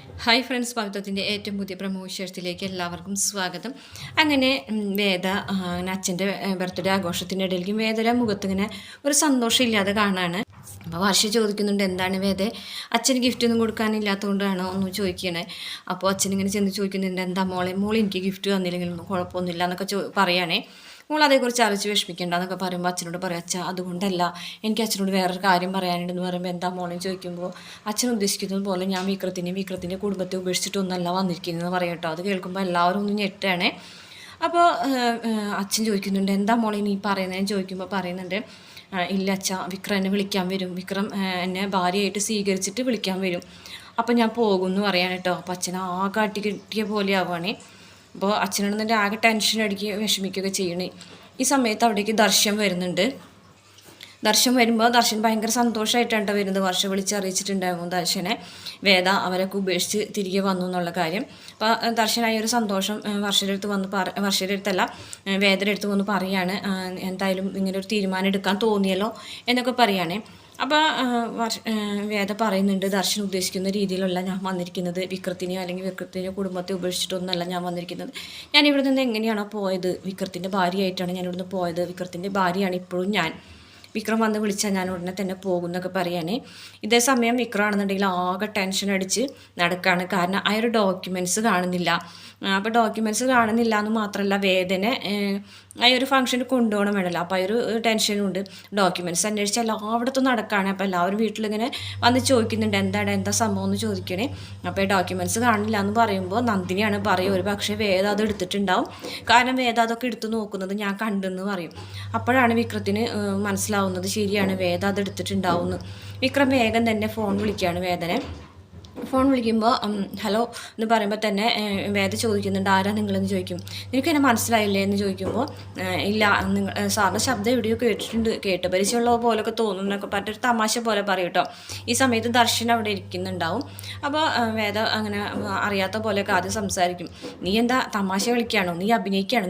Hi friends, പവിത്രത്തിൻ്റെ ഏറ്റവും പുതിയ പ്രമോഷത്തിലേക്ക് എല്ലാവർക്കും സ്വാഗതം. അങ്ങനെ വേദ അച്ഛൻ്റെ ബർത്ത്ഡേ ആഘോഷത്തിൻ്റെ ഇടയിലേക്കും വേദയുടെ മുഖത്തിങ്ങനെ ഒരു സന്തോഷമില്ലാതെ കാണാണ്. അപ്പോൾ വർഷ ചോദിക്കുന്നുണ്ട്, എന്താണ് വേദ അച്ഛന് ഗിഫ്റ്റ് ഒന്നും കൊടുക്കാനില്ലാത്തതുകൊണ്ടാണോ ഒന്നും ചോദിക്കണേ. അപ്പോൾ അച്ഛനിങ്ങനെ ചെന്ന് ചോദിക്കുന്നുണ്ട്, എന്താ മോൾ എനിക്ക് ഗിഫ്റ്റ് തന്നില്ലെങ്കിലൊന്നും കുഴപ്പമൊന്നുമില്ല എന്നൊക്കെ പറയുകയാണേ. മോൾ അതേക്കുറിച്ച് ആലോചിച്ച് വിഷമിക്കേണ്ട എന്നൊക്കെ പറയുമ്പോൾ അച്ഛനോട് പറയാം, അച്ഛാ അതുകൊണ്ടല്ല, എനിക്ക് അച്ഛനോട് വേറൊരു കാര്യം പറയാനുണ്ടെന്ന് പറയുമ്പോൾ എന്താ മോളെന്ന് ചോദിക്കുമ്പോൾ അച്ഛൻ ഉദ്ദേശിക്കുന്നത് പോലെ ഞാൻ വിക്രത്തിൻ്റെ കുടുംബത്തെ ഉപേക്ഷിച്ചിട്ടൊന്നല്ല വന്നിരിക്കുന്നതെന്ന് പറയാം കേട്ടോ. അത് കേൾക്കുമ്പോൾ എല്ലാവരും ഒന്ന് ഞെട്ടാണേ. അപ്പോൾ അച്ഛൻ ചോദിക്കുന്നുണ്ട്, എന്താ മോളെ നീ പറയുന്നതെന്ന് ചോദിക്കുമ്പോൾ പറയുന്നുണ്ട്, ഇല്ല അച്ഛാ, വിക്രം എന്നെ വിളിക്കാൻ വരും, വിക്രം എന്നെ ഭാര്യയായിട്ട് സ്വീകരിച്ചിട്ട് വിളിക്കാൻ വരും, അപ്പം ഞാൻ പോകുമെന്ന് പറയാൻ കേട്ടോ. അപ്പം അച്ഛൻ ആകെ അട്ടി കിട്ടിയ പോലെ ആവുകയാണേ. അപ്പോൾ അച്ഛനാണെന്നെ ആകെ ടെൻഷൻ അടിക്കുക വിഷമിക്കുകയൊക്കെ ചെയ്യണേ. ഈ സമയത്ത് അവിടേക്ക് ദർശൻ വരുന്നുണ്ട്. ദർശൻ വരുമ്പോൾ ദർശൻ ഭയങ്കര സന്തോഷമായിട്ടാണ് വരുന്നത്. വർഷം വിളിച്ചറിയിച്ചിട്ടുണ്ടായിരുന്നു ദർശനെ വേദ അവരൊക്കെ ഉപേക്ഷിച്ച് തിരികെ വന്നു എന്നുള്ള കാര്യം. അപ്പോൾ ദർശനായ ഒരു സന്തോഷം വർഷയുടെ അടുത്തല്ല വേദയുടെ അടുത്ത് വന്ന് പറയാണ്, എന്തായാലും ഇങ്ങനെ ഒരു തീരുമാനം എടുക്കാൻ തോന്നിയല്ലോ എന്നൊക്കെ പറയുകയാണേ. അപ്പോൾ വേദ പറയുന്നുണ്ട്, ദർശൻ ഉദ്ദേശിക്കുന്ന രീതിയിലല്ല ഞാൻ വന്നിരിക്കുന്നത്, വിക്രത്തിനെയോ അല്ലെങ്കിൽ വിക്രത്തിൻ്റെ കുടുംബത്തെ ഉപേക്ഷിച്ചിട്ടൊന്നുമല്ല ഞാൻ വന്നിരിക്കുന്നത്. ഞാനിവിടെ നിന്ന് എങ്ങനെയാണോ പോയത്, വിക്രത്തിൻ്റെ ഭാര്യയായിട്ടാണ് ഞാനിവിടുന്ന് പോയത്, വിക്രത്തിൻ്റെ ഭാര്യയാണ് ഇപ്പോഴും ഞാൻ. വിക്രം വന്ന് വിളിച്ചാൽ ഞാൻ ഉടനെ തന്നെ പോകും എന്നൊക്കെ പറയാനേ. ഇതേ സമയം വിക്രമാണെന്നുണ്ടെങ്കിൽ ആകെ ടെൻഷൻ അടിച്ച് നടക്കുകയാണ്. കാരണം ആ ഒരു ഡോക്യുമെൻറ്റ്സ് കാണുന്നില്ല. അപ്പോൾ ഡോക്യുമെൻറ്റ്സ് കാണുന്നില്ല എന്ന് മാത്രമല്ല, വേദന ആ ഒരു ഫംഗ്ഷന് കൊണ്ടുപോകണം വേണമല്ലോ. അപ്പോൾ ആ ഒരു ടെൻഷനുണ്ട്. ഡോക്യുമെൻറ്റ്സ് അന്വേഷിച്ച് എല്ലായിടത്തും നടക്കുകയാണ്. അപ്പോൾ എല്ലാവരും വീട്ടിലിങ്ങനെ വന്ന് ചോദിക്കുന്നുണ്ട്, എന്താ സംഭവം എന്ന് ചോദിക്കണേ. അപ്പോൾ ഈ ഡോക്യുമെൻറ്റ്സ് കാണില്ല എന്ന് പറയുമ്പോൾ നന്ദിനിയാണ് പറയുക, ഒരു പക്ഷേ വേദ അത് എടുത്തിട്ടുണ്ടാവും, കാരണം വേദ അതൊക്കെ എടുത്ത് നോക്കുന്നത് ഞാൻ കണ്ടെന്ന് പറയും. അപ്പോഴാണ് വിക്രത്തിന് മനസ്സിലാവുന്നത്, ശരിയാണ് വേദ അത് എടുത്തിട്ടുണ്ടാവുമെന്ന്. വിക്രം വേഗം തന്നെ ഫോൺ വിളിക്കുകയാണ് വേദനെ. ഫോൺ വിളിക്കുമ്പോൾ ഹലോ എന്ന് പറയുമ്പോൾ തന്നെ വേദ ചോദിക്കുന്നുണ്ട്, ആരാ നിങ്ങളെന്ന് ചോദിക്കും. എനിക്ക് എന്നെ മനസ്സിലായില്ലേ എന്ന് ചോദിക്കുമ്പോൾ ഇല്ല, സാറിൻ്റെ ശബ്ദം എവിടെയോ കേട്ട് പരിചയമുള്ള പോലൊക്കെ തോന്നുന്നു എന്നൊക്കെ പറഞ്ഞിട്ടൊരു തമാശ പോലെ പറയും കേട്ടോ. ഈ സമയത്ത് ദർശൻ അവിടെ ഇരിക്കുന്നുണ്ടാവും. അപ്പോൾ വേദ അങ്ങനെ അറിയാത്ത പോലെയൊക്കെ ആദ്യം സംസാരിക്കും, നീ എന്താ തമാശ കളിക്കുകയാണോ, നീ അഭിനയിക്കുകയാണോ,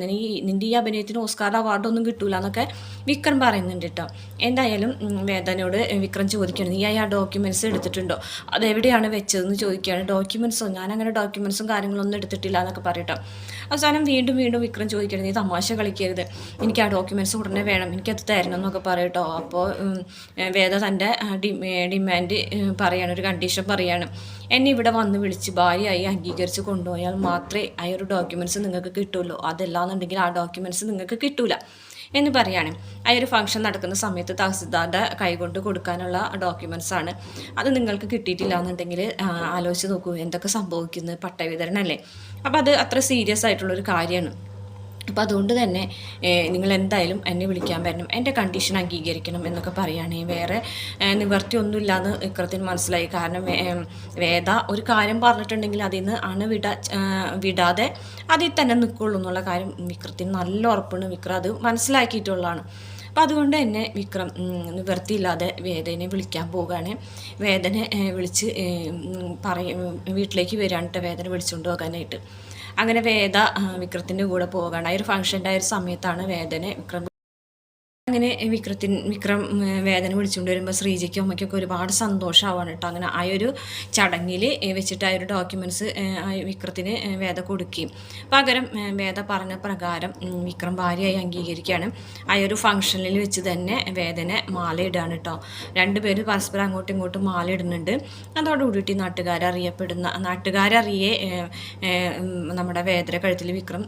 നിൻ്റെ ഈ അഭിനയത്തിന് ഓസ്കാർ അവാർഡൊന്നും കിട്ടൂല എന്നൊക്കെ വിക്രം പറയുന്നുണ്ട് കേട്ടോ. എന്തായാലും വേദനയോട് വിക്രം ചോദിക്കണം, നീ ആ ഡോക്യുമെൻറ്റ്സ് എടുത്തിട്ടുണ്ടോ, അതെവിടെയാണ് വെച്ചതെന്ന് ചോദിക്കുകയാണ്. ഡോക്യുമെൻറ്റ്സോ, ഞാനങ്ങനെ ഡോക്യുമെൻറ്റ്സും കാര്യങ്ങളൊന്നും എടുത്തിട്ടില്ല എന്നൊക്കെ പറയട്ടോ. അവസാനം വീണ്ടും വീണ്ടും ചോദിക്കണം, നീ തമാശ കളിക്കരുത്, എനിക്ക് ആ ഡോക്യുമെൻറ്റ്സ് ഉടനെ വേണം, എനിക്കത് തരണം എന്നൊക്കെ പറയട്ടോ. അപ്പോൾ വേദ തൻ്റെ ഡിമാൻഡ് പറയാണ്, ഒരു കണ്ടീഷൻ പറയാണ്, എന്നെ ഇവിടെ വന്ന് വിളിച്ച് ഭാര്യയായി അംഗീകരിച്ച് കൊണ്ടുപോയാൽ മാത്രമേ ആ ഒരു ഡോക്യുമെൻറ്റ്സ് നിങ്ങൾക്ക് കിട്ടുള്ളൂ, അതല്ലാന്നുണ്ടെങ്കിൽ ആ ഡോക്യുമെൻറ്റ്സ് നിങ്ങൾക്ക് കിട്ടൂല എന്ന് പറയാണ്. ആ ഒരു ഫംഗ്ഷൻ നടക്കുന്ന സമയത്ത് തഹസിൽദാരുടെ കൈകൊണ്ട് കൊടുക്കാനുള്ള ഡോക്യുമെൻറ്റ്സാണ്. അത് നിങ്ങൾക്ക് കിട്ടിയിട്ടില്ല എന്നുണ്ടെങ്കിൽ ആലോചിച്ച് നോക്കൂ എന്തൊക്കെ സംഭവിക്കുന്നത്, പട്ടവിതരണമല്ലേ. അപ്പോൾ അത് അത്ര സീരിയസ് ആയിട്ടുള്ളൊരു കാര്യമാണ്. അപ്പോൾ അതുകൊണ്ട് തന്നെ നിങ്ങൾ എന്തായാലും എന്നെ വിളിക്കാൻ വരണം, എൻ്റെ കണ്ടീഷൻ അംഗീകരിക്കണം എന്നൊക്കെ പറയുകയാണെ. വേറെ നിവർത്തിയൊന്നുമില്ലയെന്ന് വിക്രത്തിന് മനസ്സിലായി. കാരണം വേദ ഒരു കാര്യം പറഞ്ഞിട്ടുണ്ടെങ്കിൽ അതിൽ നിന്ന് വിടാതെ അതിൽ തന്നെ നിൽക്കുള്ളൂ എന്നുള്ള കാര്യം വിക്രത്തിന് നല്ല ഉറപ്പാണ്. വിക്രം അത് മനസ്സിലാക്കിയിട്ടുള്ളതാണ്. അപ്പം അതുകൊണ്ട് തന്നെ വിക്രം നിവൃത്തിയില്ലാതെ വേദനെ വിളിക്കാൻ പോവുകയാണ്. വേദനെ വിളിച്ച് വീട്ടിലേക്ക് വരികയാണ് വേദന വിളിച്ചുകൊണ്ട് പോകാനായിട്ട്. അങ്ങനെ വേദ വിക്രത്തിൻ്റെ കൂടെ പോവുകയാണ്. ആ ഒരു ഫംഗ്ഷൻ്റെ ആ ഒരു സമയത്താണ് വേദനെ അങ്ങനെ വിക്രം വേദന വിളിച്ചുകൊണ്ട് വരുമ്പോൾ ശ്രീജയ്ക്കും അമ്മയ്ക്കൊക്കെ ഒരുപാട് സന്തോഷമാവാണ് കേട്ടോ. അങ്ങനെ ആ ഒരു ചടങ്ങിൽ വെച്ചിട്ട് ആ ഒരു ഡോക്യുമെൻറ്റ്സ് വിക്രത്തിന് വേദ കൊടുക്കുകയും പകരം വേദ പറഞ്ഞ പ്രകാരം വിക്രം ഭാര്യയായി അംഗീകരിക്കുകയാണ്. ആ ഒരു ഫംഗ്ഷനിൽ വെച്ച് തന്നെ വേദന മാല ഇടുകയാണ് കേട്ടോ. രണ്ടുപേരും പരസ്പരം അങ്ങോട്ടും ഇങ്ങോട്ടും മാല ഇടുന്നുണ്ട്. അതോടുകൂടിയിട്ട് നാട്ടുകാരറിയെ നമ്മുടെ വേദന കഴുത്തിൽ വിക്രം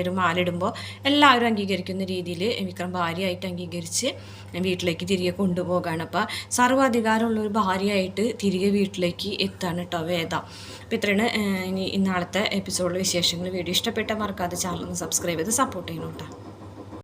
ഒരു മാല ഇടുമ്പോൾ എല്ലാവരും അംഗീകരിക്കുന്ന രീതിയിൽ വിക്രം ഭാര്യയായിട്ട് അംഗീകരിച്ച് വീട്ടിലേക്ക് തിരികെ കൊണ്ടുപോകാണ്. അപ്പോൾ സർവ്വാധികാരമുള്ളൊരു ഭാര്യയായിട്ട് തിരികെ വീട്ടിലേക്ക് എത്താണ് കേട്ടോ വേദ. അപ്പോൾ ഇത്രയാണ് ഇനി ഇന്നാളത്തെ എപ്പിസോഡിലെ വിശേഷങ്ങൾ. വീഡിയോ ഇഷ്ടപ്പെട്ട മറക്കാതെ ചാനൽ സബ്സ്ക്രൈബ് ചെയ്ത് സപ്പോർട്ട് ചെയ്യണം കേട്ടോ.